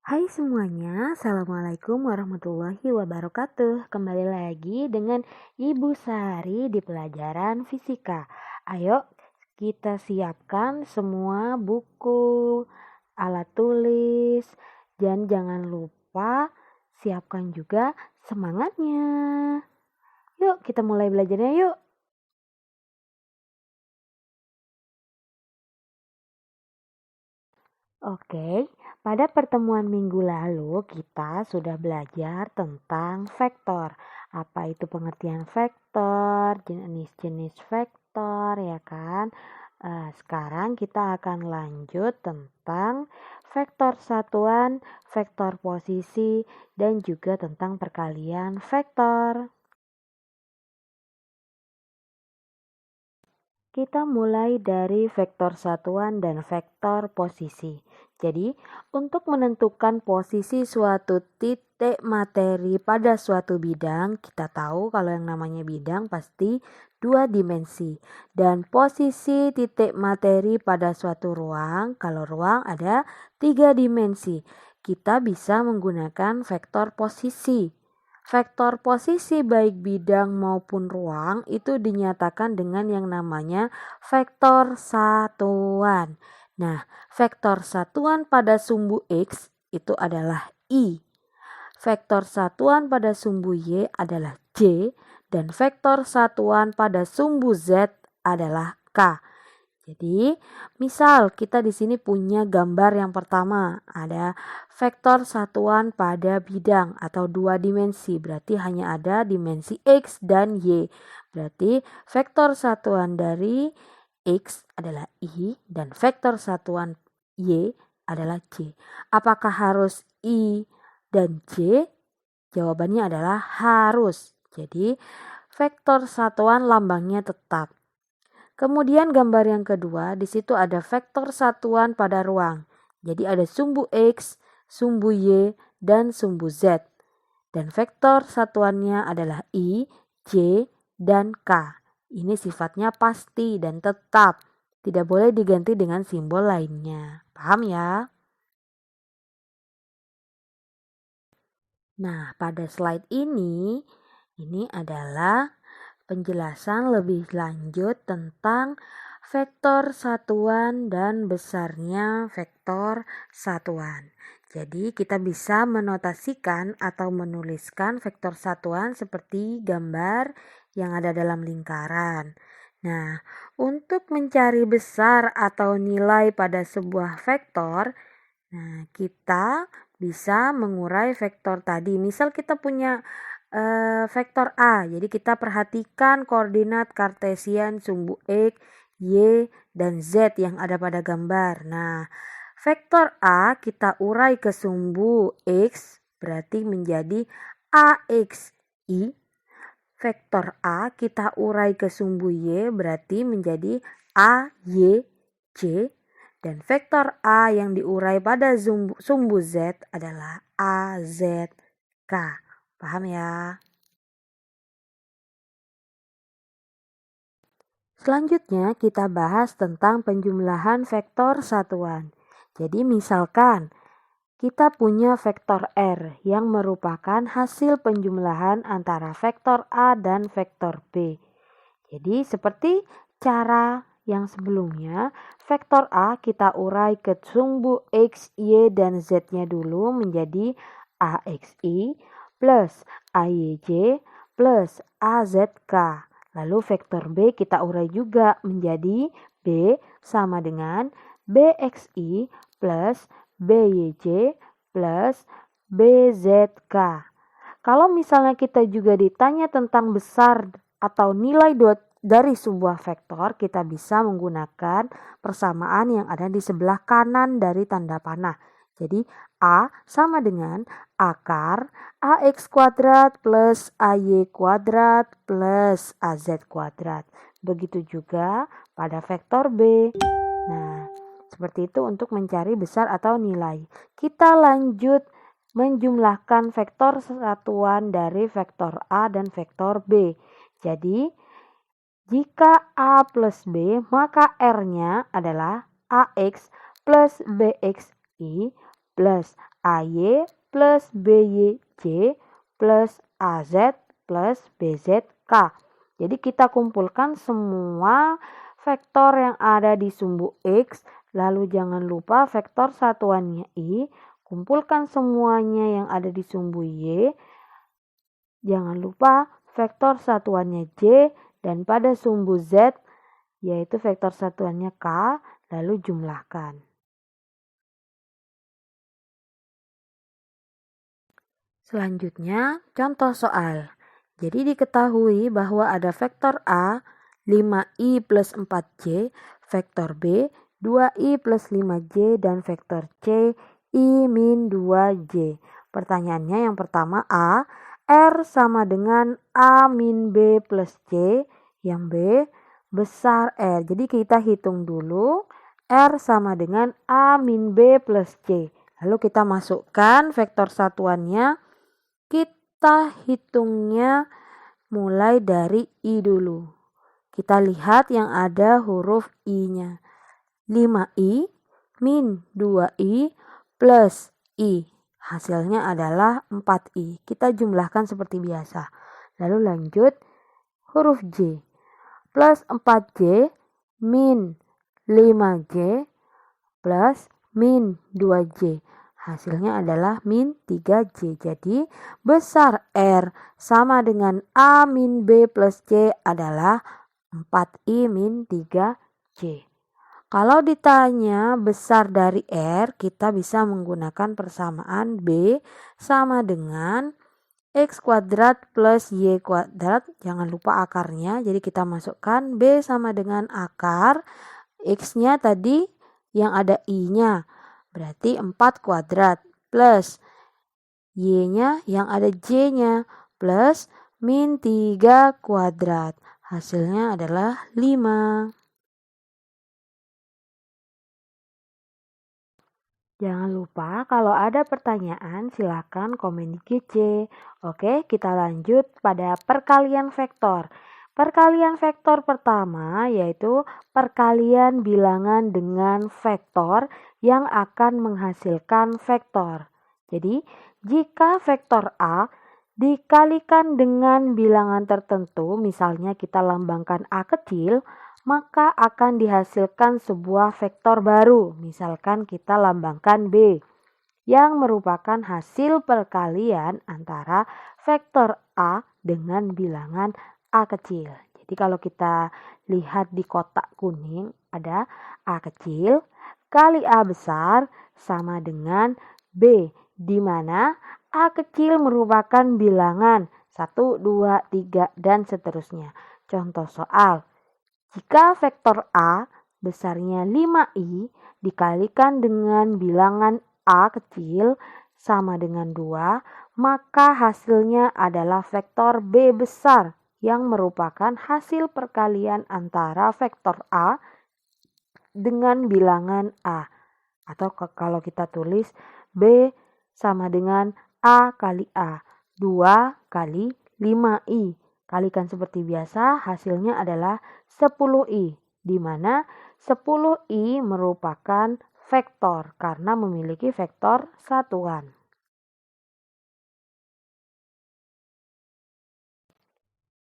Hai semuanya, Assalamualaikum warahmatullahi wabarakatuh. Kembali lagi dengan Ibu Sari di pelajaran fisika. Ayo kita siapkan semua buku, alat tulis, dan jangan lupa siapkan juga semangatnya. Yuk kita mulai belajarnya yuk. Oke, pada pertemuan minggu lalu kita sudah belajar tentang vektor. Apa itu pengertian vektor, jenis-jenis vektor, ya kan? Sekarang kita akan lanjut tentang vektor satuan, vektor posisi, dan juga tentang perkalian vektor. Kita mulai dari vektor satuan dan vektor posisi. Jadi, untuk menentukan posisi suatu titik materi pada suatu bidang, kita tahu kalau yang namanya bidang pasti dua dimensi. Dan posisi titik materi pada suatu ruang, kalau ruang ada tiga dimensi. Kita bisa menggunakan vektor posisi. Vektor posisi baik bidang maupun ruang itu dinyatakan dengan yang namanya vektor satuan. Nah, vektor satuan pada sumbu X itu adalah I. Vektor satuan pada sumbu Y adalah J. Dan vektor satuan pada sumbu Z adalah K. Jadi, misal kita di sini punya gambar yang pertama, ada vektor satuan pada bidang atau dua dimensi, berarti hanya ada dimensi X dan Y. Berarti vektor satuan dari X adalah I dan vektor satuan Y adalah J. Apakah harus I dan J? Jawabannya adalah harus. Jadi, vektor satuan lambangnya tetap. Kemudian gambar yang kedua, di situ ada vektor satuan pada ruang. Jadi ada sumbu X, sumbu Y, dan sumbu Z. Dan vektor satuannya adalah I, J, dan K. Ini sifatnya pasti dan tetap. Tidak boleh diganti dengan simbol lainnya. Paham ya? Nah, pada slide ini adalah penjelasan lebih lanjut tentang vektor satuan dan besarnya vektor satuan. Jadi kita bisa menotasikan atau menuliskan vektor satuan seperti gambar yang ada dalam lingkaran. Nah, untuk mencari besar atau nilai pada sebuah vektor, kita bisa mengurai vektor tadi. Misal kita punya vektor A. Jadi kita perhatikan koordinat kartesian sumbu X, Y, dan Z yang ada pada gambar. Nah, vektor A kita urai ke sumbu X berarti menjadi AXI. Vektor A kita urai ke sumbu Y berarti menjadi AYC. Dan vektor A yang diurai pada sumbu Z adalah AZK. Paham ya? Selanjutnya kita bahas tentang penjumlahan vektor satuan. Jadi misalkan kita punya vektor R yang merupakan hasil penjumlahan antara vektor A dan vektor B. Jadi seperti cara yang sebelumnya, vektor A kita urai ke sumbu X, Y, dan Z-nya dulu menjadi AXI plus AYJ plus AZK. Lalu vektor B kita urai juga menjadi B sama dengan BXI plus BYJ plus BZK. Kalau misalnya kita juga ditanya tentang besar atau nilai dari sebuah vektor, kita bisa menggunakan persamaan yang ada di sebelah kanan dari tanda panah. Jadi A sama dengan akar AX kuadrat plus AY kuadrat plus AZ kuadrat. Begitu juga pada vektor B. Nah, seperti itu untuk mencari besar atau nilai. Kita lanjut menjumlahkan vektor satuan dari vektor A dan vektor B. Jadi, jika A plus B, maka R-nya adalah AX plus BXI plus AY plus BYJ plus AZ plus BZK. Jadi kita kumpulkan semua vektor yang ada di sumbu X, lalu jangan lupa vektor satuannya Y, kumpulkan semuanya yang ada di sumbu Y, jangan lupa vektor satuannya J, dan pada sumbu Z yaitu vektor satuannya K, lalu jumlahkan. Selanjutnya, contoh soal. Jadi diketahui bahwa ada vektor A 5i plus 4j, vektor B 2i plus 5j, dan vektor C i min 2j. Pertanyaannya yang pertama A, R sama dengan A min B plus C, yang B besar R. Jadi kita hitung dulu R sama dengan A min B plus C. Lalu kita masukkan vektor satuannya. Kita hitungnya mulai dari I dulu. Kita lihat yang ada huruf I-nya. 5i min 2i plus i. Hasilnya adalah 4i. Kita jumlahkan seperti biasa. Lalu lanjut huruf J. Plus 4j min 5j plus min 2j. Hasilnya adalah min 3J. Jadi besar R sama dengan A min B plus C adalah 4I min 3J. Kalau ditanya besar dari R, kita bisa menggunakan persamaan B sama dengan X kuadrat plus Y kuadrat. Jangan lupa akarnya. Jadi kita masukkan B sama dengan akar. X-nya tadi yang ada I-nya. Berarti 4 kuadrat plus Y-nya yang ada J-nya plus min 3 kuadrat. Hasilnya adalah 5. Jangan lupa kalau ada pertanyaan silakan komen di GC. Oke, kita lanjut pada perkalian vektor. Perkalian vektor pertama yaitu perkalian bilangan dengan vektor yang akan menghasilkan vektor. Jadi, jika vektor A dikalikan dengan bilangan tertentu, misalnya kita lambangkan A kecil, maka akan dihasilkan sebuah vektor baru. Misalkan kita lambangkan B, yang merupakan hasil perkalian antara vektor A dengan bilangan A kecil. Jadi kalau kita lihat di kotak kuning ada A kecil kali A besar sama dengan B, di mana A kecil merupakan bilangan 1, 2, 3, dan seterusnya. Contoh soal, jika vektor A besarnya 5i dikalikan dengan bilangan A kecil sama dengan 2, maka hasilnya adalah vektor B besar yang merupakan hasil perkalian antara vektor A dengan bilangan A. Atau kalau kita tulis B sama dengan A kali A, 2 kali 5i. Kalikan seperti biasa, hasilnya adalah 10i, di mana 10i merupakan vektor karena memiliki vektor satuan.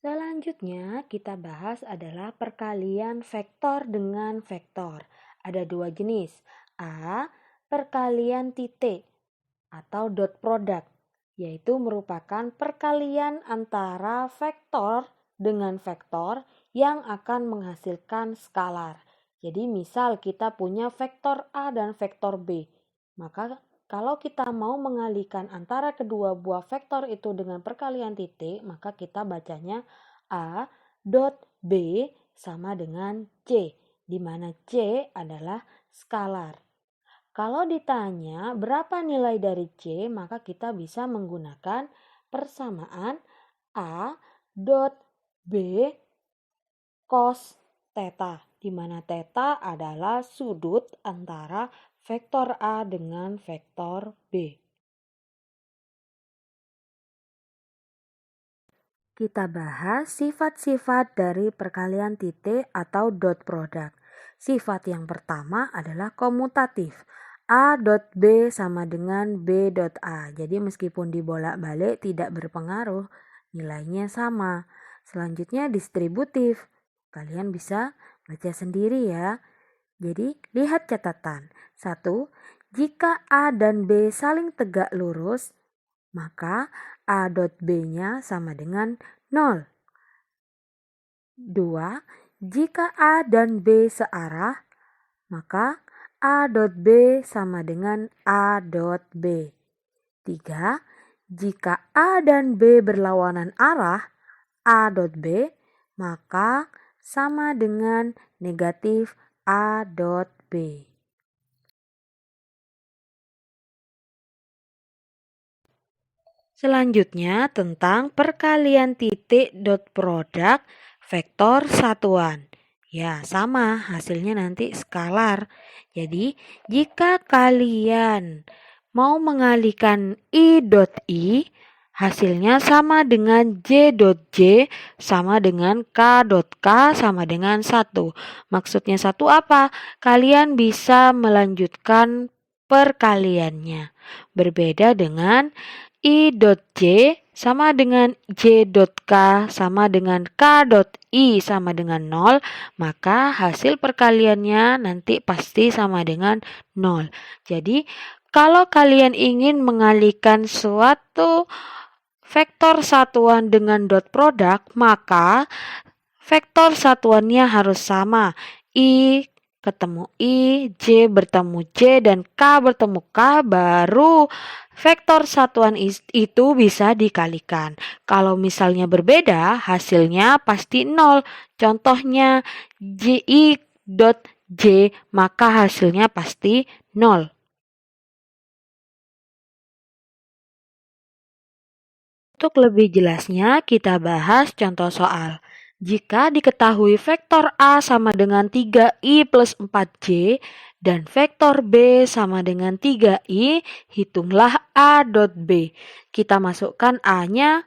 Selanjutnya kita bahas adalah perkalian vektor dengan vektor. Ada dua jenis. A, perkalian titik atau dot product, yaitu merupakan perkalian antara vektor dengan vektor yang akan menghasilkan skalar. Jadi misal kita punya vektor A dan vektor B, maka kalau kita mau mengalihkan antara kedua buah vektor itu dengan perkalian titik, maka kita bacanya A dot B sama dengan C, di mana C adalah skalar. Kalau ditanya berapa nilai dari C, maka kita bisa menggunakan persamaan A dot B cos theta, di mana theta adalah sudut antara vektor A dengan vektor B. Kita bahas sifat-sifat dari perkalian titik atau dot product. Sifat yang pertama adalah komutatif. A dot B sama dengan B dot A. Jadi meskipun dibolak-balik tidak berpengaruh, nilainya sama. Selanjutnya distributif. Kalian bisa baca sendiri ya. Jadi lihat catatan. 1. Jika A dan B saling tegak lurus, maka A dot B-nya sama dengan 0. 2. Jika A dan B searah, maka A dot B sama dengan A dot B. 3. Jika A dan B berlawanan arah, A dot B, maka sama dengan negatif A dot B. Selanjutnya tentang perkalian titik dot produk vektor satuan. Ya, sama, hasilnya nanti skalar. Jadi, jika kalian mau mengalihkan I dot I, hasilnya sama dengan J dot J sama dengan K dot K sama dengan 1. Maksudnya 1 apa? Kalian bisa melanjutkan perkaliannya. Berbeda dengan I dot J sama dengan J dot K sama dengan K dot I sama dengan 0, maka hasil perkaliannya nanti pasti sama dengan 0. Jadi, kalau kalian ingin mengalihkan suatu vektor satuan dengan dot produk, maka vektor satuannya harus sama. I ketemu I, J bertemu J, dan K bertemu K, baru vektor satuan itu bisa dikalikan. Kalau misalnya berbeda, hasilnya pasti 0. Contohnya I dot J, maka hasilnya pasti 0. Untuk lebih jelasnya, kita bahas contoh soal. Jika diketahui vektor A sama dengan 3I plus 4J dan vektor B sama dengan 3I, hitunglah A dot B. Kita masukkan A-nya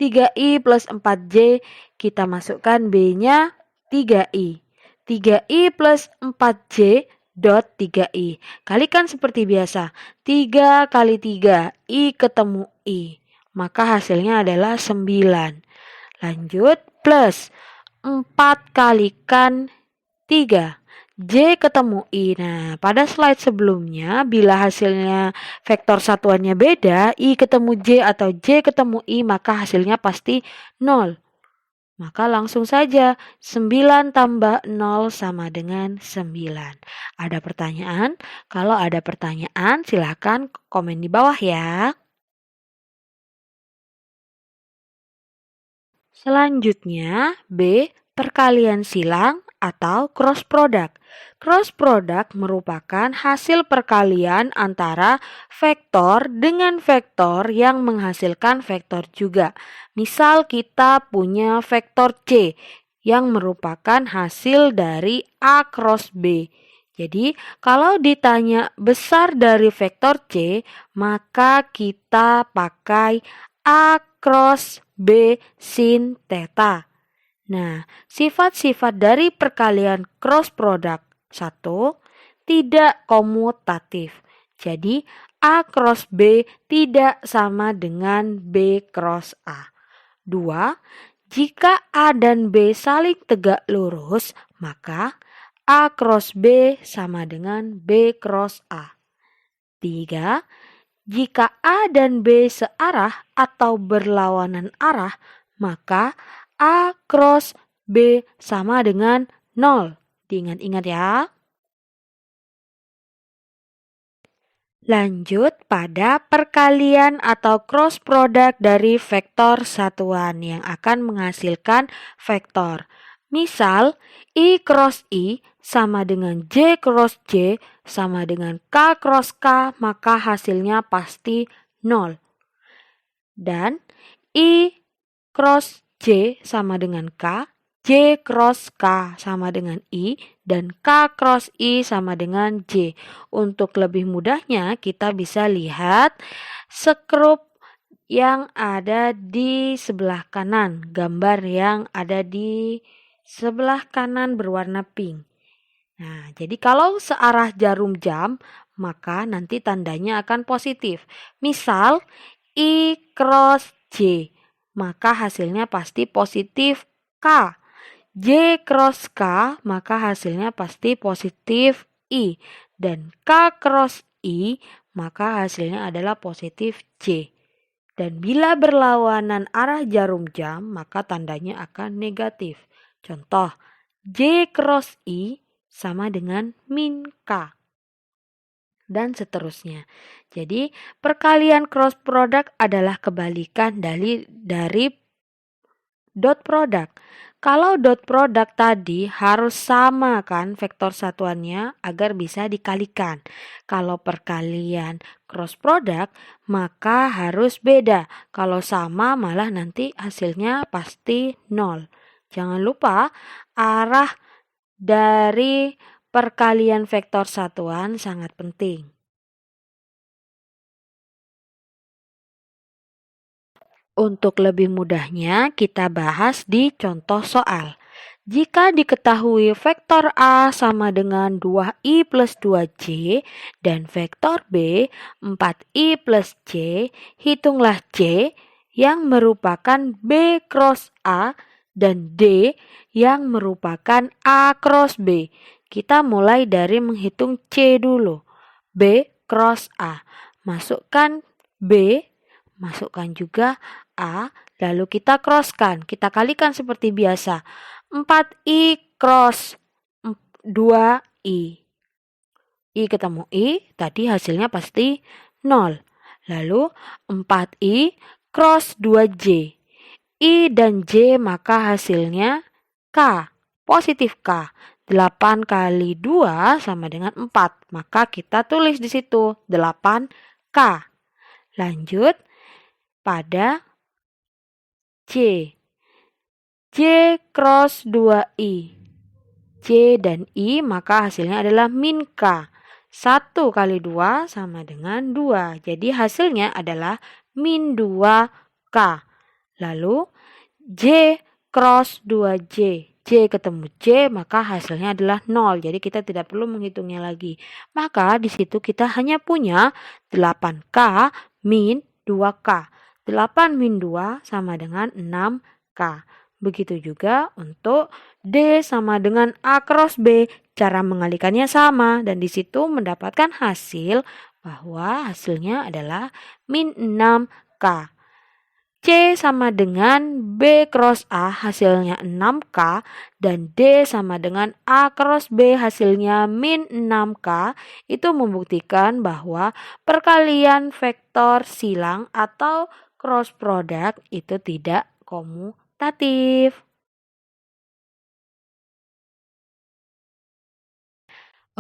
3I plus 4J, kita masukkan B-nya 3I. 3I plus 4J dot 3I. Kalikan seperti biasa. 3 kali 3, I ketemu I. Maka hasilnya adalah 9. Lanjut, plus 4 kalikan 3. J ketemu I. Nah, pada slide sebelumnya, bila hasilnya vektor satuannya beda, I ketemu J atau J ketemu I, maka hasilnya pasti 0. Maka langsung saja, 9 tambah 0 sama dengan 9. Ada pertanyaan? Kalau ada pertanyaan, silakan komen di bawah ya. Selanjutnya, B. Perkalian silang atau cross product. Cross product merupakan hasil perkalian antara vektor dengan vektor yang menghasilkan vektor juga. Misal kita punya vektor C yang merupakan hasil dari A cross B. Jadi, kalau ditanya besar dari vektor C, maka kita pakai A cross B sin theta. Nah, sifat-sifat dari perkalian cross product. 1. Tidak komutatif. Jadi, A cross B tidak sama dengan B cross A. 2. Jika A dan B saling tegak lurus, maka A cross B sama dengan B cross A. 3. Jika A dan B searah atau berlawanan arah, maka A cross B sama dengan 0. Diingat-ingat ya. Lanjut pada perkalian atau cross product dari vektor satuan yang akan menghasilkan vektor. Misal, I cross I sama dengan J cross J sama dengan K cross K, maka hasilnya pasti 0. Dan I cross J sama dengan K, J cross K sama dengan I, dan K cross I sama dengan J. Untuk lebih mudahnya, kita bisa lihat skrup yang ada di sebelah kanan, gambar yang ada di sebelah kanan berwarna pink. Nah, jadi kalau searah jarum jam, maka nanti tandanya akan positif. Misal I cross J, maka hasilnya pasti positif K. J cross K, maka hasilnya pasti positif I. Dan K cross I, maka hasilnya adalah positif J. Dan bila berlawanan arah jarum jam, maka tandanya akan negatif. Contoh, J cross I sama dengan min K. Dan seterusnya. Jadi, perkalian cross product adalah kebalikan dari dot product. Kalau dot product tadi harus sama kan vektor satuannya agar bisa dikalikan. Kalau perkalian cross product maka harus beda. Kalau sama malah nanti hasilnya pasti 0. Jangan lupa arah dari perkalian vektor satuan sangat penting. Untuk lebih mudahnya, kita bahas di contoh soal. Jika diketahui vektor A sama dengan 2i plus 2j dan vektor B 4i plus j, hitunglah J yang merupakan B cross A dan D yang merupakan A cross B. Kita mulai dari menghitung C dulu. B cross A. Masukkan B, masukkan juga A, lalu kita crosskan. Kita kalikan seperti biasa. 4i cross 2i. I ketemu I, tadi hasilnya pasti 0. Lalu 4i cross 2j. I dan J maka hasilnya K, positif K. 8 kali 2 sama dengan 4. Maka kita tulis di situ 8K. Lanjut pada J. J cross 2i. J dan I maka hasilnya adalah min K. 1 kali 2 sama dengan 2. Jadi hasilnya adalah min 2K. Lalu J cross 2J. J ketemu J maka hasilnya adalah 0. Jadi kita tidak perlu menghitungnya lagi. Maka di situ kita hanya punya 8K min 2K. 8 min 2 sama dengan 6K. Begitu juga untuk D sama dengan A cross B. Cara mengalikannya sama dan di situ mendapatkan hasil bahwa hasilnya adalah min 6K. C sama dengan B cross A hasilnya 6K dan D sama dengan A cross B hasilnya min 6K. Itu membuktikan bahwa perkalian vektor silang atau cross product itu tidak komutatif.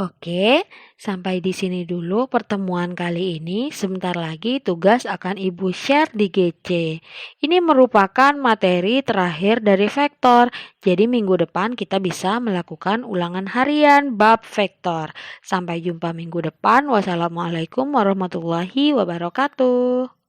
Oke, sampai di sini dulu pertemuan kali ini. Sebentar lagi tugas akan Ibu share di GC. Ini merupakan materi terakhir dari vektor. Jadi minggu depan kita bisa melakukan ulangan harian bab vektor. Sampai jumpa minggu depan. Wassalamualaikum warahmatullahi wabarakatuh.